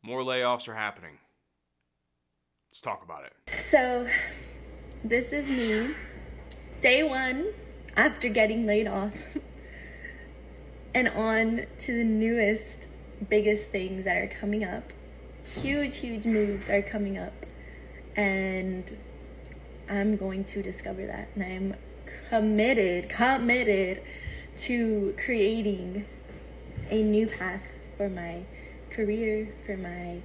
More layoffs are happening. Let's talk about it. So, this is me, day one after getting laid off, and on to the newest, biggest things that are coming up. Huge moves are coming up, and I'm going to discover that, and I'm committed to creating a new path for my career, for my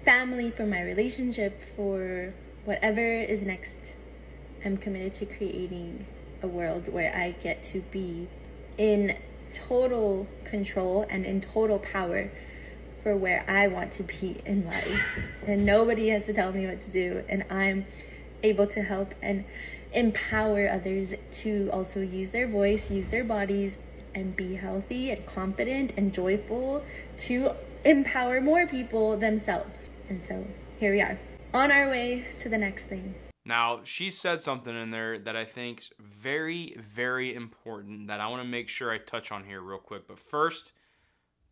family, for my relationship, for whatever is next. I'm committed to creating a world where I get to be in total control and in total power for where I want to be in life. And nobody has to tell me what to do, and I'm able to help and empower others to also use their voice, use their bodies, and be healthy and confident and joyful to empower more people themselves. And so here we are, on our way to the next thing. Now, she said something in there that I think is very important that I want to make sure I touch on here real quick. But first,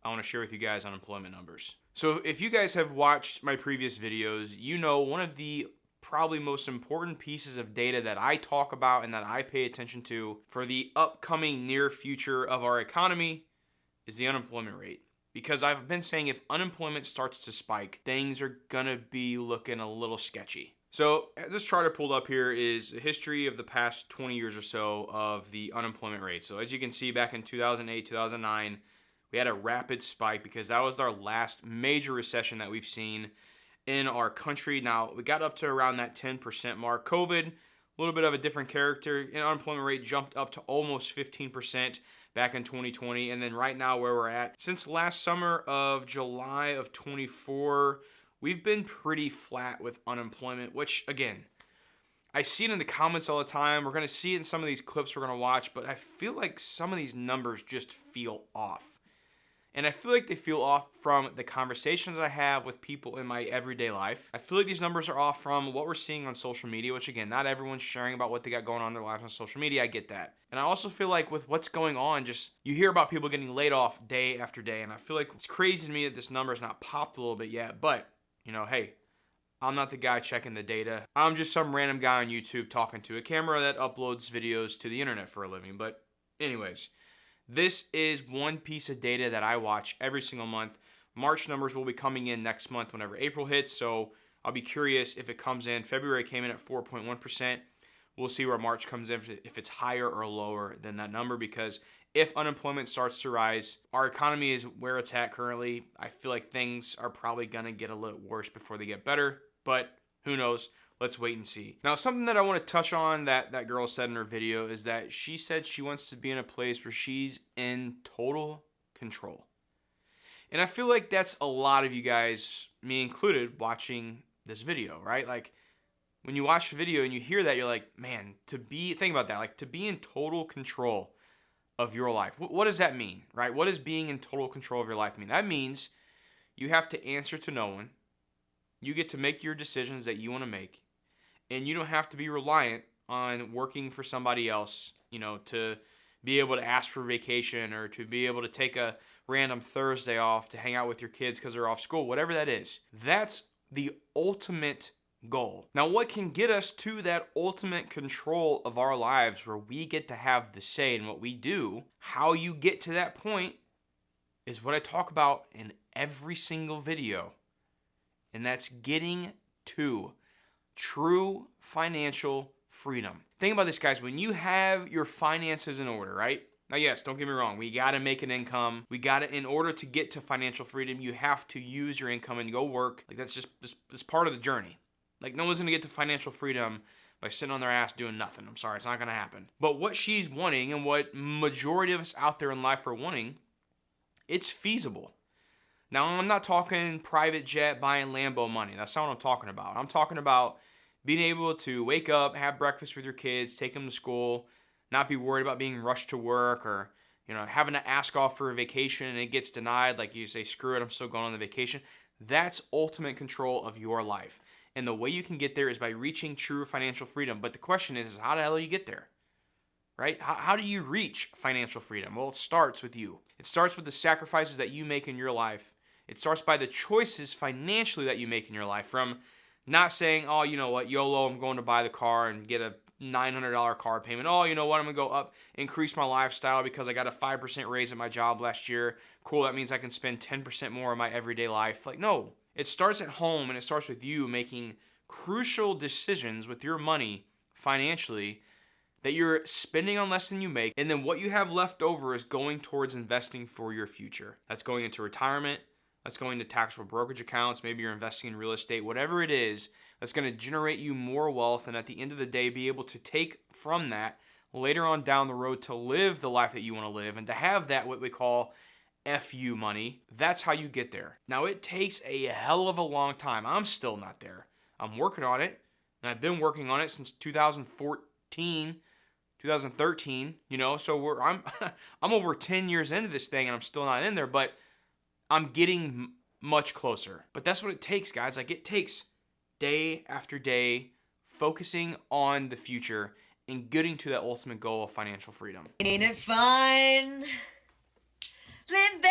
I want to share with you guys unemployment numbers. So if you guys have watched my previous videos, you know one of the probably most important pieces of data that I talk about and that I pay attention to for the upcoming near future of our economy is the unemployment rate. Because I've been saying if unemployment starts to spike, things are gonna be looking a little sketchy. So this chart I pulled up here is a history of the past 20 years or so of the unemployment rate. So as you can see, back in 2008, 2009, we had a rapid spike because that was our last major recession that we've seen in our country. Now, we got up to around that 10% mark. COVID, a little bit of a different character. And unemployment rate jumped up to almost 15% back in 2020. And then right now where we're at, since last summer of July of 24, we've been pretty flat with unemployment, which again, I see it in the comments all the time. We're going to see it in some of these clips we're going to watch, but I feel like some of these numbers just feel off. And I feel like they feel off from the conversations I have with people in my everyday life. I feel like these numbers are off from what we're seeing on social media, which again, not everyone's sharing about what they got going on in their lives on social media. I get that. And I also feel like with what's going on, just you hear about people getting laid off day after day. And I feel like it's crazy to me that this number has not popped a little bit yet. But, you know, hey, I'm not the guy checking the data. I'm just some random guy on YouTube talking to a camera that uploads videos to the internet for a living. But anyways, this is one piece of data that I watch every single month. March numbers will be coming in next month whenever April hits, so I'll be curious if it comes in. February came in at 4.1%. We'll see where March comes in, if it's higher or lower than that number, because if unemployment starts to rise, our economy is where it's at currently. I feel like things are probably going to get a little worse before they get better, but who knows? Let's wait and see. Now, something that I want to touch on that girl said in her video is that she said she wants to be in a place where she's in total control. And I feel like that's a lot of you guys, me included, watching this video, right? Like, when you watch the video and you hear that, you're like, man, think about that, like to be in total control of your life. What does that mean, right? What does being in total control of your life mean? That means you have to answer to no one. You get to make your decisions that you want to make. And you don't have to be reliant on working for somebody else, you know, to be able to ask for vacation or to be able to take a random Thursday off to hang out with your kids because they're off school, whatever that is. That's the ultimate goal. Now, what can get us to that ultimate control of our lives where we get to have the say in what we do, how you get to that point is what I talk about in every single video. And that's getting to true financial freedom. Think about this, guys. When you have your finances in order, right? Now, yes, don't get me wrong. We got to make an income. In order to get to financial freedom, you have to use your income and go work. Like, that's just this part of the journey. Like, no one's going to get to financial freedom by sitting on their ass doing nothing. I'm sorry, it's not going to happen. But what she's wanting and what majority of us out there in life are wanting, it's feasible. Now, I'm not talking private jet, buying Lambo money. That's not what I'm talking about. I'm talking about being able to wake up, have breakfast with your kids, take them to school, not be worried about being rushed to work or, you know, having to ask off for a vacation and it gets denied. Like you say, screw it, I'm still going on the vacation. That's ultimate control of your life. And the way you can get there is by reaching true financial freedom. But the question is how the hell do you get there? Right? How do you reach financial freedom? Well, it starts with you. It starts with the sacrifices that you make in your life. It starts by the choices financially that you make in your life, from not saying, oh, you know what, YOLO, I'm going to buy the car and get a $900 car payment. Oh, you know what, I'm going to go up, increase my lifestyle because I got a 5% raise at my job last year. Cool, that means I can spend 10% more in my everyday life. Like, no, it starts at home, and it starts with you making crucial decisions with your money financially that you're spending on less than you make, and then what you have left over is going towards investing for your future. That's going into retirement, that's going to taxable brokerage accounts, maybe you're investing in real estate, whatever it is, that's going to generate you more wealth, and at the end of the day, be able to take from that later on down the road to live the life that you want to live, and to have that, what we call FU money. That's how you get there. Now, it takes a hell of a long time. I'm still not there. I'm working on it, and I've been working on it since 2014, 2013, so I'm I'm over 10 years into this thing, and I'm still not in there, but I'm getting much closer. But that's what it takes, guys. Like, it takes day after day focusing on the future and getting to that ultimate goal of financial freedom. Ain't it fun living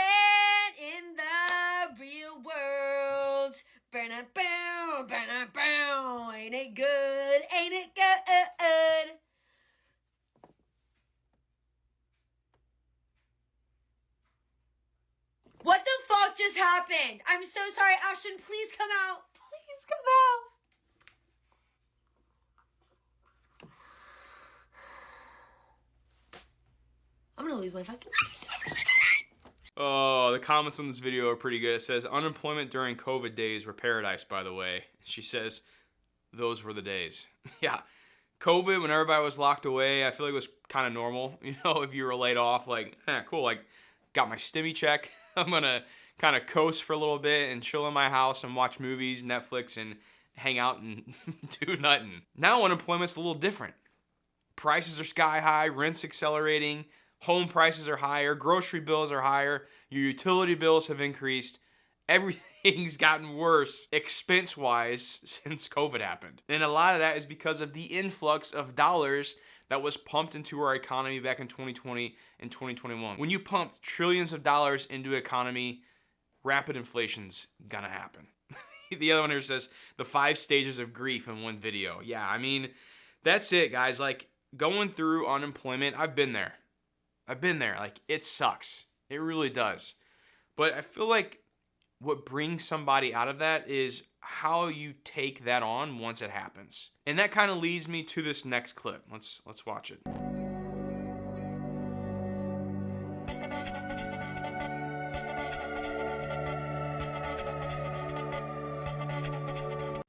in the real world? Burn a bow, burn a bow. Ain't it good? Ain't it good? What the fuck just happened? I'm so sorry, Ashton. Please come out. Please come out. I'm gonna lose my fucking mind. Oh, the comments on this video are pretty good. It says, unemployment during COVID days were paradise, by the way. She says, those were the days. Yeah. COVID, when everybody was locked away, I feel like it was kind of normal. If you were laid off, like, cool, like, got my stimmy check. I'm going to kind of coast for a little bit and chill in my house and watch movies, Netflix, and hang out and do nothing. Now unemployment's a little different. Prices are sky high, rent's accelerating, home prices are higher, grocery bills are higher, your utility bills have increased. Everything's gotten worse expense-wise since COVID happened. And a lot of that is because of the influx of dollars that was pumped into our economy back in 2020 and 2021. When you pump trillions of dollars into an economy, rapid inflation's gonna happen. The other one here says, the 5 stages of grief in one video. Yeah, I mean, that's it, guys. Like, going through unemployment, I've been there. Like, it sucks. It really does. But I feel like what brings somebody out of that is how you take that on once it happens. And that kind of leads me to this next clip. Let's watch it.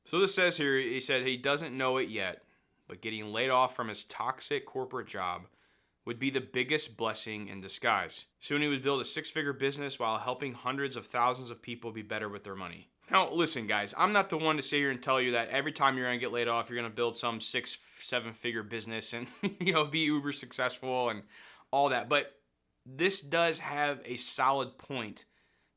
So this says here, he said he doesn't know it yet, but getting laid off from his toxic corporate job would be the biggest blessing in disguise. Soon he would build a 6-figure business while helping hundreds of thousands of people be better with their money. Now, listen, guys, I'm not the one to sit here and tell you that every time you're going to get laid off, you're going to build some 6-7-figure business and, be uber successful and all that. But this does have a solid point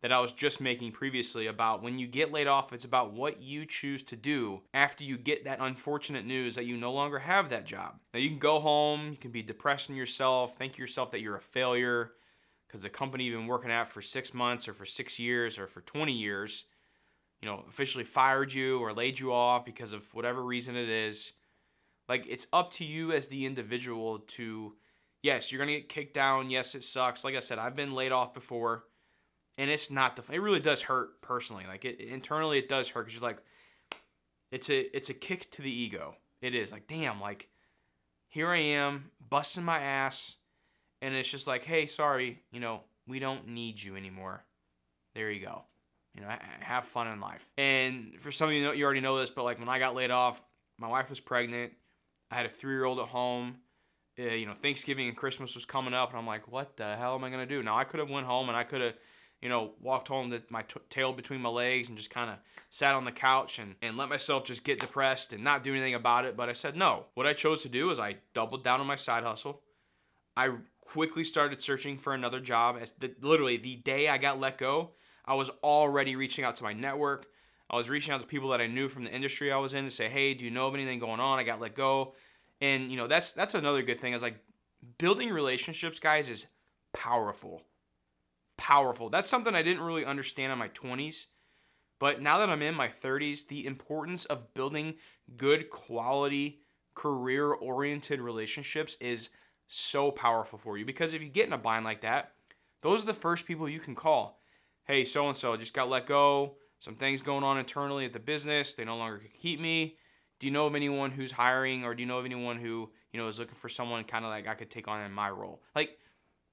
that I was just making previously about when you get laid off, it's about what you choose to do after you get that unfortunate news that you no longer have that job. Now, you can go home, you can be depressed in yourself, think yourself that you're a failure because the company you've been working at for 6 months or for 6 years or for 20 years, officially fired you or laid you off because of whatever reason it is. Like, it's up to you as the individual to, yes, you're going to get kicked down. Yes, it sucks. Like I said, I've been laid off before. And it's not it really does hurt personally. Like, internally it does hurt because you're like, it's a kick to the ego. It is like, damn, like, here I am busting my ass, and it's just like, hey, sorry, we don't need you anymore. There you go. Have fun in life. And for some of you, you already know this, but like when I got laid off, my wife was pregnant. I had a 3-year-old at home. Thanksgiving and Christmas was coming up, and I'm like, what the hell am I gonna do? Now, I could have went home and I could have walked home with my tail between my legs and just kind of sat on the couch and let myself just get depressed and not do anything about it. But I said no. What I chose to do is I doubled down on my side hustle. I quickly started searching for another job. Literally, the day I got let go, I was already reaching out to my network. I was reaching out to people that I knew from the industry I was in to say, hey, do you know of anything going on? I got let go. And, that's another good thing is like building relationships, guys, is powerful. powerful. That's something I didn't really understand in my 20s. But now that I'm in my 30s, the importance of building good quality, career oriented relationships is so powerful for you. Because if you get in a bind like that, those are the first people you can call. Hey, so and so just got let go. Some things going on internally at the business. They no longer can keep me. Do you know of anyone who's hiring, or do you know of anyone who, is looking for someone kind of like I could take on in my role? Like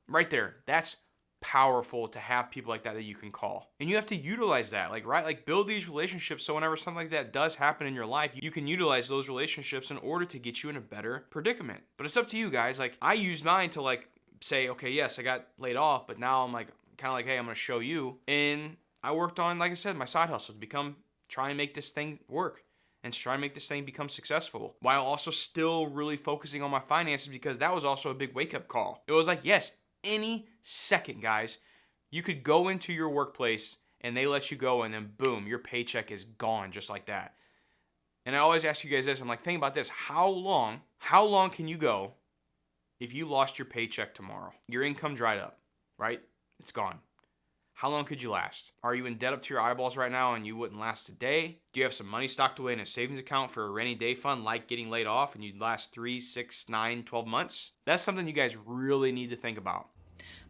right there, that's powerful to have people like that you can call. And you have to utilize that, like build these relationships so whenever something like that does happen in your life, you can utilize those relationships in order to get you in a better predicament. But it's up to you guys. Like I used mine to say, okay, yes, I got laid off, but now I'm hey, I'm going to show you. And I worked on, like I said, my side hustle to try and make this thing work and try and make this thing become successful while also still really focusing on my finances, because that was also a big wake-up call. It was like, yes, any second, guys, you could go into your workplace and they let you go and then boom, your paycheck is gone just like that. And I always ask you guys this, I'm like, think about this. How long can you go if you lost your paycheck tomorrow? Your income dried up, right? It's gone. How long could you last? Are you in debt up to your eyeballs right now and you wouldn't last a day? Do you have some money stocked away in a savings account for a rainy day fund like getting laid off and you'd last 3, 6, 9, 12 months? That's something you guys really need to think about.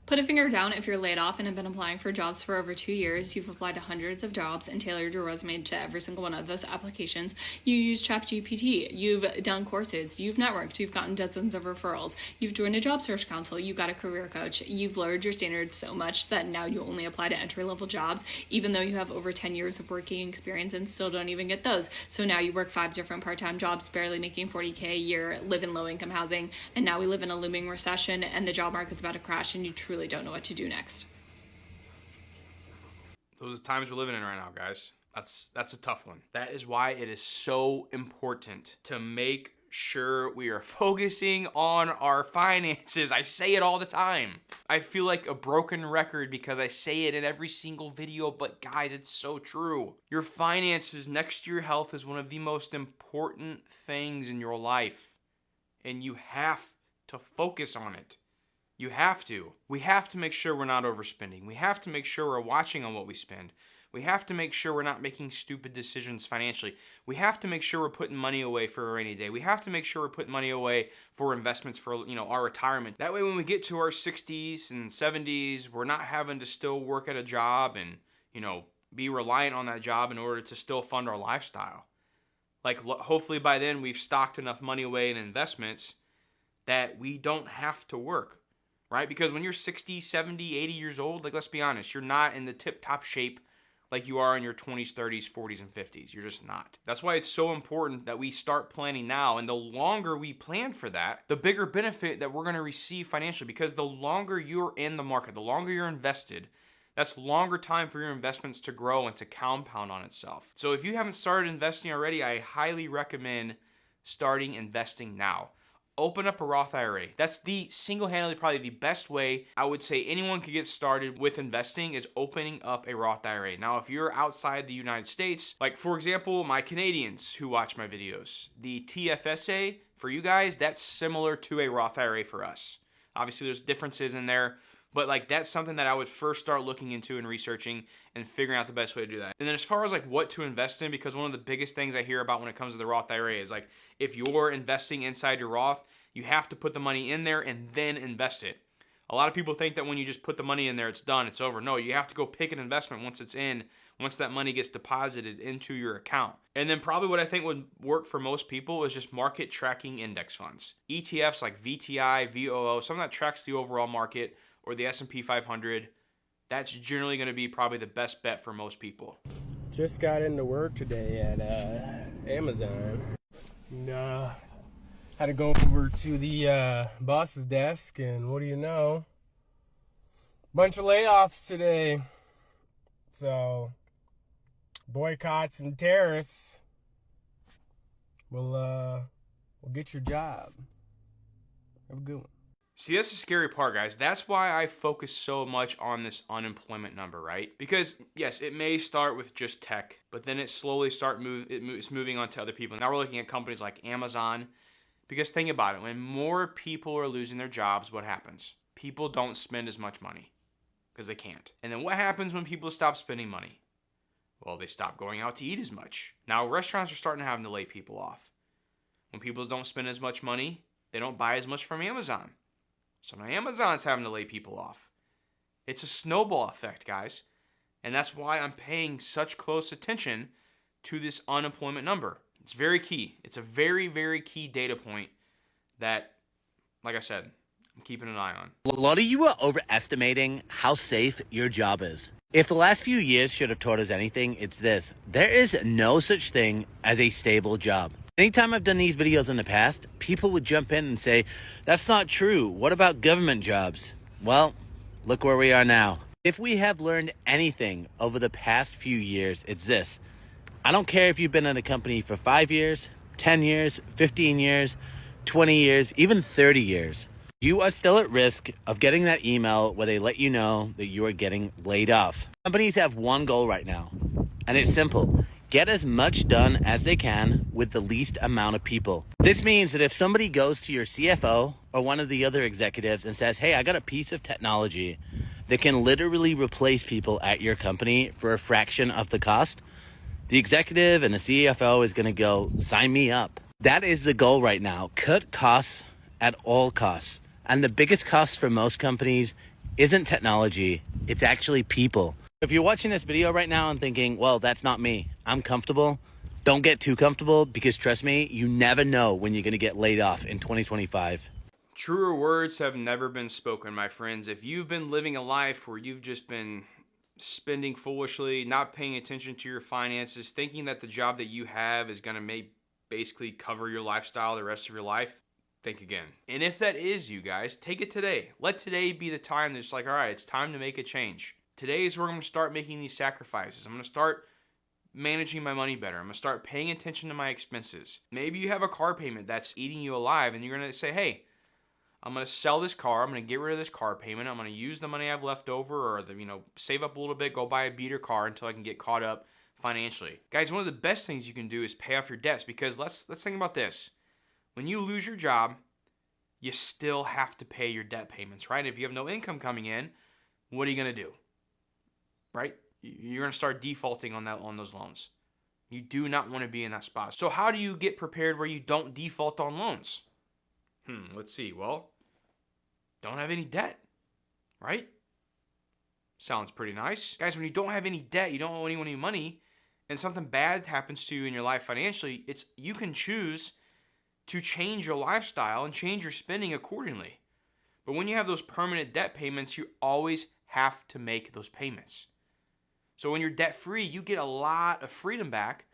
Put a finger down if you're laid off and have been applying for jobs for over 2 years. You've applied to hundreds of jobs and tailored your resume to every single one of those applications. You use ChatGPT. You've done courses. You've networked. You've gotten dozens of referrals. You've joined a job search council. You've got a career coach. You've lowered your standards so much that now you only apply to entry-level jobs, even though you have over 10 years of working experience and still don't even get those. So now you work 5 different part-time jobs, barely making $40K a year, live in low-income housing, and now we live in a looming recession and the job market's about to crash and you truly don't know what to do next. Those are the times we're living in right now, guys. That's a tough one. That is why it is so important to make sure we are focusing on our finances. I say it all the time. I feel like a broken record because I say it in every single video, but guys, it's so true. Your finances next to your health is one of the most important things in your life, and you have to focus on it. You have to. We have to make sure we're not overspending. We have to make sure we're watching on what we spend. We have to make sure we're not making stupid decisions financially. We have to make sure we're putting money away for a rainy day. We have to make sure we're putting money away for investments for, our retirement. That way when we get to our 60s and 70s, we're not having to still work at a job and, be reliant on that job in order to still fund our lifestyle. Hopefully by then we've stocked enough money away in investments that we don't have to work. Right? Because when you're 60, 70, 80 years old, let's be honest, you're not in the tip-top shape like you are in your 20s, 30s, 40s, and 50s. You're just not. That's why it's so important that we start planning now. And the longer we plan for that, the bigger benefit that we're going to receive financially. Because the longer you're in the market, the longer you're invested, that's longer time for your investments to grow and to compound on itself. So if you haven't started investing already, I highly recommend starting investing now. Open up a Roth IRA. That's the single-handedly probably the best way I would say anyone could get started with investing is opening up a Roth IRA. Now, if you're outside the United States, like for example, my Canadians who watch my videos, the TFSA for you guys, that's similar to a Roth IRA for us. Obviously, there's differences in there, but that's something that I would first start looking into and researching and figuring out the best way to do that. And then as far as what to invest in, because one of the biggest things I hear about when it comes to the Roth IRA is if you're investing inside your Roth, you have to put the money in there and then invest it. A lot of people think that when you just put the money in there, it's done, it's over. No, you have to go pick an investment once it's in, once that money gets deposited into your account. And then probably what I think would work for most people is just market tracking index funds. ETFs like VTI, VOO, something that tracks the overall market, or the S&P 500, that's generally going to be probably the best bet for most people. Just got into work today at Amazon. Had to go over to the boss's desk, and what do you know? Bunch of layoffs today. So, boycotts and tariffs will get your job. Have a good one. See, that's the scary part, guys. That's why I focus so much on this unemployment number, right? Because, yes, it may start with just tech, but then it slowly it's moving on to other people. Now we're looking at companies like Amazon. Because think about it, when more people are losing their jobs, what happens? People don't spend as much money. because they can't. And then what happens when people stop spending money? Well, they stop going out to eat as much. Now, restaurants are starting to have to lay people off. When people don't spend as much money, they don't buy as much from Amazon. So now Amazon's having to lay people off. It's a snowball effect, guys. And that's why I'm paying such close attention to this unemployment number. It's very key. It's a very, very key data point that, like I said, I'm keeping an eye on. A lot of you are overestimating how safe your job is. If the last few years should have taught us anything, it's this. There is no such thing as a stable job. Anytime I've done these videos in the past, people would jump in and say, that's not true. What about government jobs? Well, look where we are now. If we have learned anything over the past few years, it's this. I don't care if you've been in a company for 5 years, 10 years, 15 years, 20 years, even 30 years. You are still at risk of getting that email where they let you know that you are getting laid off. Companies have one goal right now, and it's simple. Get as much done as they can with the least amount of people. This means that if somebody goes to your CFO or one of the other executives and says, hey, I got a piece of technology that can literally replace people at your company for a fraction of the cost, the executive and the CFO is going to go, sign me up. That is the goal right now. Cut costs at all costs. And the biggest cost for most companies isn't technology, it's actually people. If you're watching this video right now and thinking, well, that's not me, I'm comfortable, don't get too comfortable, because trust me, you never know when you're going to get laid off in 2025. Truer words have never been spoken, my friends. If you've been living a life where you've just been spending foolishly, not paying attention to your finances, thinking that the job that you have is going to basically cover your lifestyle the rest of your life, think again. And if that is you guys, take it today. Let today be the time that's like, all right, it's time to make a change. Today is where I'm going to start making these sacrifices. I'm going to start managing my money better. I'm going to start paying attention to my expenses. Maybe you have a car payment that's eating you alive, and you're going to say, hey, I'm going to sell this car. I'm going to get rid of this car payment. I'm going to use the money I have left over, or save up a little bit, go buy a beater car until I can get caught up financially. Guys, one of the best things you can do is pay off your debts, because let's think about this. When you lose your job, you still have to pay your debt payments, right? If you have no income coming in, what are you going to do? Right? You're going to start defaulting on those loans. You do not want to be in that spot. So how do you get prepared where you don't default on loans? Let's see. Well, don't have any debt, right? Sounds pretty nice. Guys, when you don't have any debt, you don't owe anyone any money, and something bad happens to you in your life financially, you can choose to change your lifestyle and change your spending accordingly. But when you have those permanent debt payments, you always have to make those payments. So when you're debt free, you get a lot of freedom back,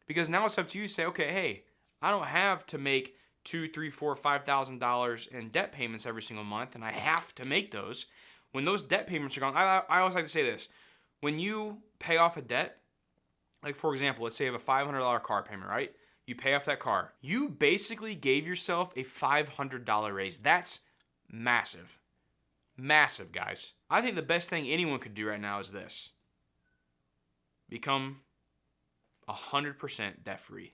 because now it's up to you to say, okay, hey, I don't have to make $2,000, $3,000, $4,000, $5,000 in debt payments every single month, and I have to make those. When those debt payments are gone, I always like to say this. When you pay off a debt, like for example, let's say you have a $500 car payment, right? You pay off that car. You basically gave yourself a $500 raise. That's massive. Massive, guys. I think the best thing anyone could do right now is this. Become 100% debt free.